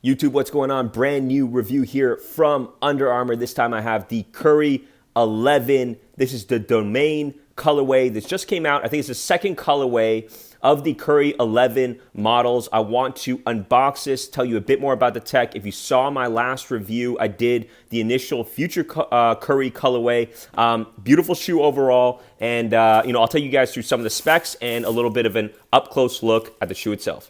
YouTube, what's going on? Brand new review here from Under Armour. This time I have the Curry 11. This is the Domaine colorway. This just came out. I think it's the second colorway of the Curry 11 models. I want to unbox this, tell you a bit more about the tech. If you saw my last review, I did the initial Future Curry colorway. Beautiful shoe overall. And, I'll take you guys through some of the specs and a little bit of an up-close look at the shoe itself.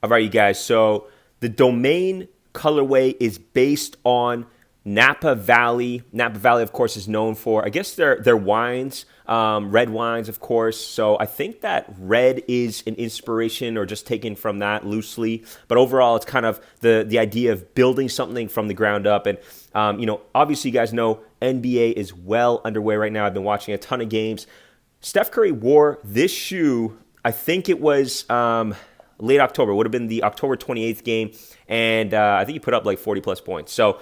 All right, you guys, so the Domaine colorway is based on Napa Valley. Napa Valley, of course, is known for, I guess, their wines, red wines, of course. So I think that red is an inspiration or just taken from that loosely. But overall, it's kind of the idea of building something from the ground up. And, obviously, you guys know NBA is well underway right now. I've been watching a ton of games. Steph Curry wore this shoe, I think it was late October. It would have been the October 28th game. And I think he put up like 40-plus points. So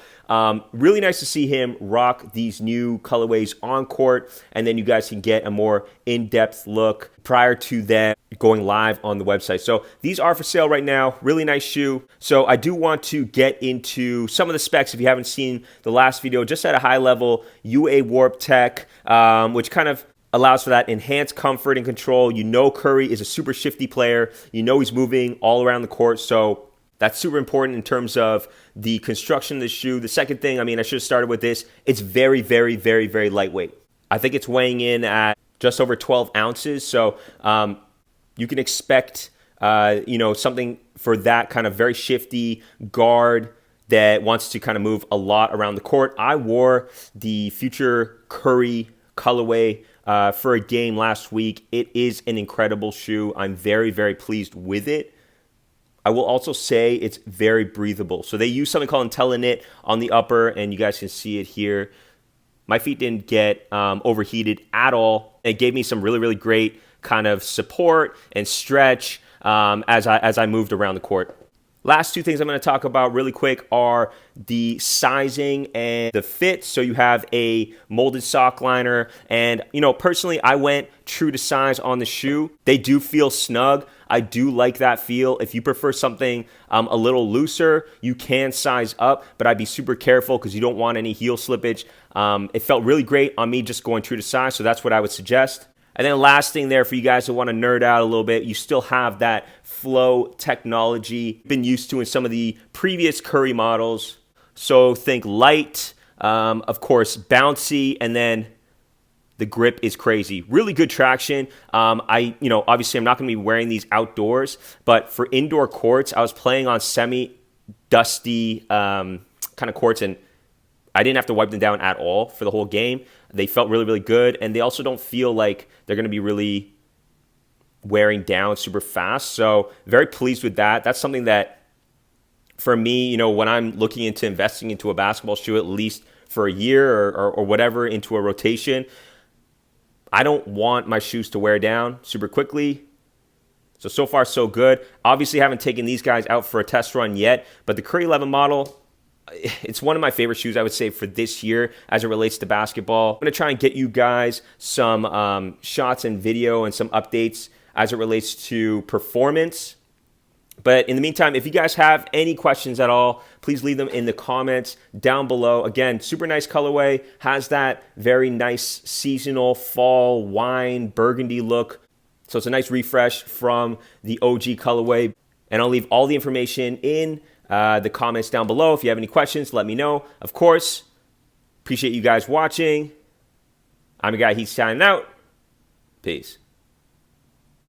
really nice to see him rock these new colorways on court. And then you guys can get a more in-depth look prior to them going live on the website. So these are for sale right now. Really nice shoe. So I do want to get into some of the specs if you haven't seen the last video. Just at a high level, UA Warp Tech, which kind of allows for that enhanced comfort and control. You know Curry is a super shifty player. You know he's moving all around the court. So that's super important in terms of the construction of the shoe. The second thing, I should have started with this. It's very, very, very, very lightweight. I think it's weighing in at just over 12 ounces. So you can expect, something for that kind of very shifty guard that wants to kind of move a lot around the court. I wore the Future Curry colorway for a game last week. It is an incredible shoe. I'm very, very pleased with it. I will also say it's very breathable. So they use something called IntelliKnit on the upper, and you guys can see it here. My feet didn't get overheated at all. It gave me some really, really great kind of support and stretch as I moved around the court. Last two things I'm going to talk about really quick are the sizing and the fit. So you have a molded sock liner. And, personally, I went true to size on the shoe. They do feel snug. I do like that feel. If you prefer something a little looser, you can size up. But I'd be super careful because you don't want any heel slippage. It felt really great on me just going true to size. So that's what I would suggest. And then last thing there for you guys who want to nerd out a little bit, you still have that flow technology been used to in some of the previous Curry models. So think light, of course, bouncy, and then the grip is crazy. Really good traction. Obviously I'm not going to be wearing these outdoors, but for indoor courts, I was playing on semi-dusty kind of courts, and I didn't have to wipe them down at all for the whole game. They felt really, really good, and they also don't feel like they're going to be really wearing down super fast. So very pleased with that. That's something that, for me, when I'm looking into investing into a basketball shoe, at least for a year or whatever, into a rotation, I don't want my shoes to wear down super quickly. So far, so good. Obviously, haven't taken these guys out for a test run yet, but the Curry 11 model, it's one of my favorite shoes, I would say, for this year as it relates to basketball. I'm going to try and get you guys some shots and video and some updates as it relates to performance. But in the meantime, if you guys have any questions at all, please leave them in the comments down below. Again, super nice colorway, has that very nice seasonal fall wine burgundy look. So it's a nice refresh from the OG colorway. And I'll leave all the information in the comments down below. If you have any questions, let me know. Of course, appreciate you guys watching. I'm your guy, he's signing out. Peace.